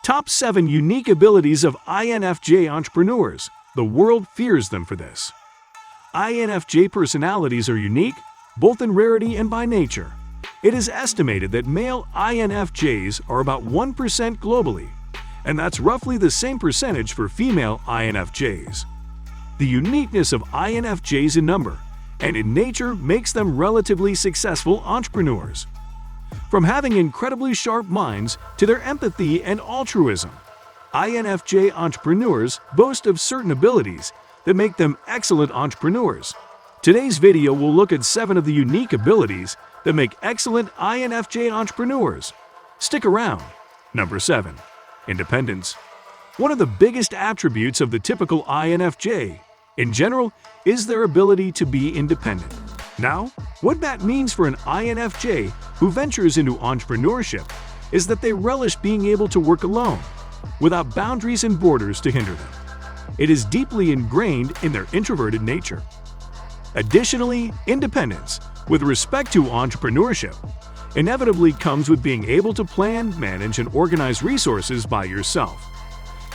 Top 7 Unique Abilities of INFJ Entrepreneurs. The world fears them for this. INFJ personalities are unique, both in rarity and by nature. It is estimated that male INFJs are about 1% globally, and that's roughly the same percentage for female INFJs. The uniqueness of INFJs in number and in nature makes them relatively successful entrepreneurs. From having incredibly sharp minds to their empathy and altruism, INFJ entrepreneurs boast of certain abilities that make them excellent entrepreneurs. Today's video will look at 7 of the unique abilities that make excellent INFJ entrepreneurs. Stick around. Number 7. Independence. One of the biggest attributes of the typical INFJ, in general, is their ability to be independent. Now, what that means for an INFJ who ventures into entrepreneurship is that they relish being able to work alone, without boundaries and borders to hinder them. It is deeply ingrained in their introverted nature. Additionally, independence, with respect to entrepreneurship, inevitably comes with being able to plan, manage, and organize resources by yourself.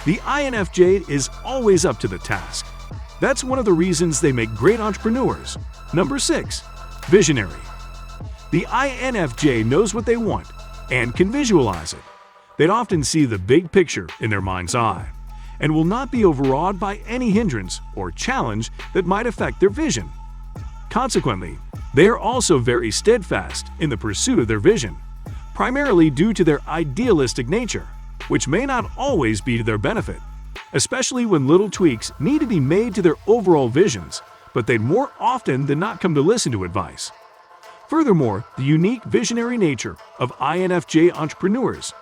The INFJ is always up to the task. That's one of the reasons they make great entrepreneurs. Number 6. Visionary. The INFJ knows what they want and can visualize it. They'd often see the big picture in their mind's eye and will not be overawed by any hindrance or challenge that might affect their vision. Consequently, they are also very steadfast in the pursuit of their vision, primarily due to their idealistic nature, which may not always be to their benefit, especially when little tweaks need to be made to their overall visions, but they'd more often than not come to listen to advice. Furthermore, the unique visionary nature of INFJ entrepreneurs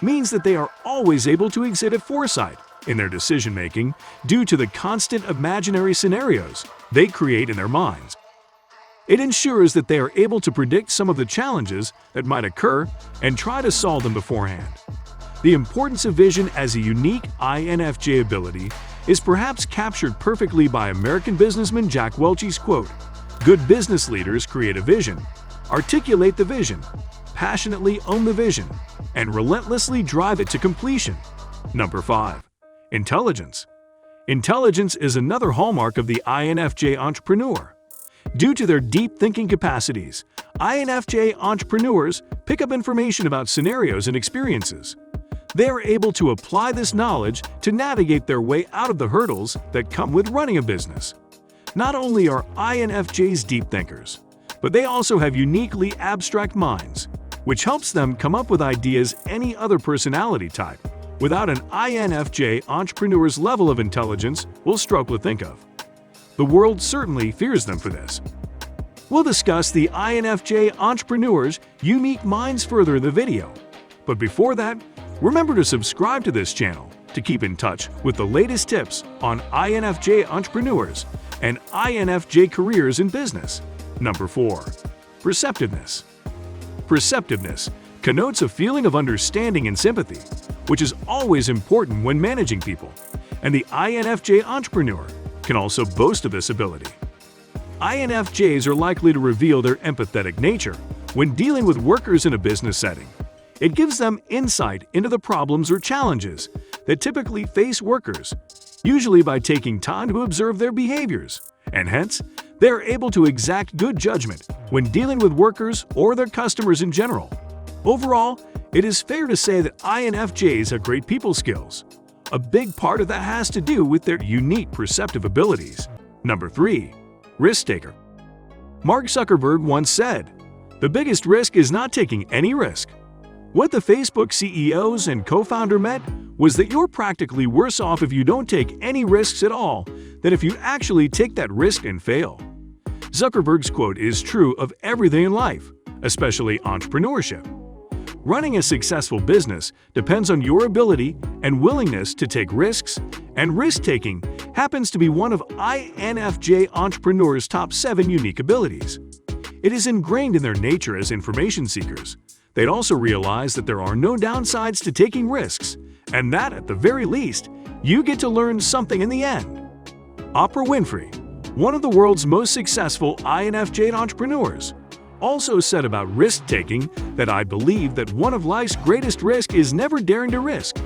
means that they are always able to exhibit foresight in their decision-making due to the constant imaginary scenarios they create in their minds. It ensures that they are able to predict some of the challenges that might occur and try to solve them beforehand. The importance of vision as a unique INFJ ability is perhaps captured perfectly by American businessman Jack Welch's quote, "Good business leaders create a vision, articulate the vision, passionately own the vision, and relentlessly drive it to completion." Number 5. Intelligence. Intelligence is another hallmark of the INFJ entrepreneur. Due to their deep thinking capacities, INFJ entrepreneurs pick up information about scenarios and experiences. They are able to apply this knowledge to navigate their way out of the hurdles that come with running a business. Not only are INFJs deep thinkers, but they also have uniquely abstract minds, which helps them come up with ideas any other personality type without an INFJ entrepreneur's level of intelligence will struggle to think of. The world certainly fears them for this. We'll discuss the INFJ entrepreneurs' unique minds further in the video. But before that, remember to subscribe to this channel to keep in touch with the latest tips on INFJ entrepreneurs and INFJ careers in business. Number 4. Perceptiveness. Perceptiveness connotes a feeling of understanding and sympathy, which is always important when managing people, and the INFJ entrepreneur can also boast of this ability. INFJs are likely to reveal their empathetic nature when dealing with workers in a business setting. It gives them insight into the problems or challenges that typically face workers, usually by taking time to observe their behaviors, and hence, they are able to exact good judgment when dealing with workers or their customers in general. Overall, it is fair to say that INFJs have great people skills. A big part of that has to do with their unique perceptive abilities. Number 3. Risk-taker. Mark Zuckerberg once said, "The biggest risk is not taking any risk." What the Facebook CEOs and co-founder meant was that you're practically worse off if you don't take any risks at all than if you actually take that risk and fail. Zuckerberg's quote is true of everything in life, especially entrepreneurship. Running a successful business depends on your ability and willingness to take risks, and risk-taking happens to be one of INFJ entrepreneurs' top 7 unique abilities. It is ingrained in their nature as information seekers. They'd also realize that there are no downsides to taking risks, and that, at the very least, you get to learn something in the end. Oprah Winfrey, one of the world's most successful INFJ entrepreneurs, also said about risk-taking that "I believe that one of life's greatest risks is never daring to risk."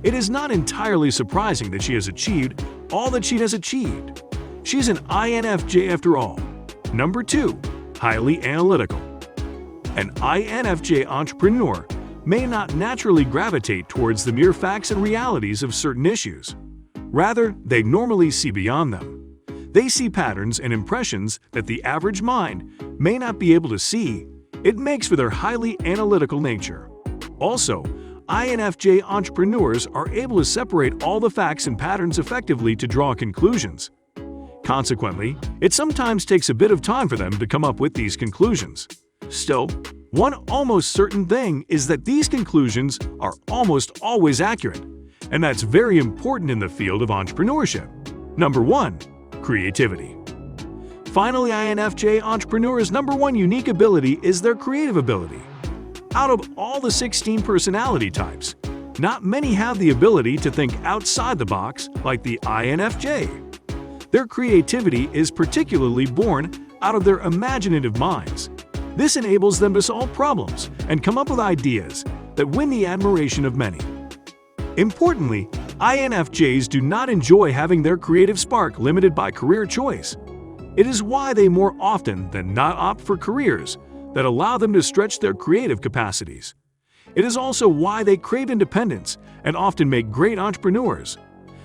It is not entirely surprising that she has achieved all that she has achieved. She's an INFJ after all. Number 2. Highly analytical. An INFJ entrepreneur may not naturally gravitate towards the mere facts and realities of certain issues. Rather, they normally see beyond them. They see patterns and impressions that the average mind may not be able to see. It makes for their highly analytical nature. Also, INFJ entrepreneurs are able to separate all the facts and patterns effectively to draw conclusions. Consequently, it sometimes takes a bit of time for them to come up with these conclusions. Still, one almost certain thing is that these conclusions are almost always accurate, and that's very important in the field of entrepreneurship. Number 1. Creativity. Finally, INFJ entrepreneurs' number 1 unique ability is their creative ability. Out of all the 16 personality types, not many have the ability to think outside the box like the INFJ. Their creativity is particularly born out of their imaginative minds. This enables them to solve problems and come up with ideas that win the admiration of many. Importantly, INFJs do not enjoy having their creative spark limited by career choice. It is why they more often than not opt for careers that allow them to stretch their creative capacities. It is also why they crave independence and often make great entrepreneurs.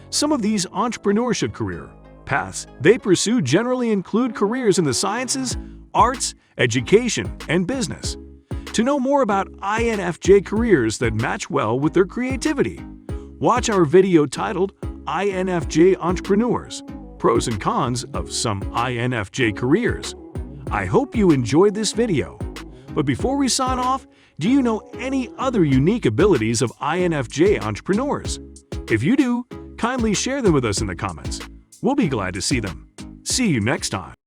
Some of these entrepreneurship career paths they pursue generally include careers in the sciences, arts, education, and business. To know more about INFJ careers that match well with their creativity, watch our video titled INFJ Entrepreneurs: Pros and Cons of Some INFJ Careers. I hope you enjoyed this video. But before we sign off, do you know any other unique abilities of INFJ entrepreneurs? If you do, kindly share them with us in the comments. We'll be glad to see them. See you next time.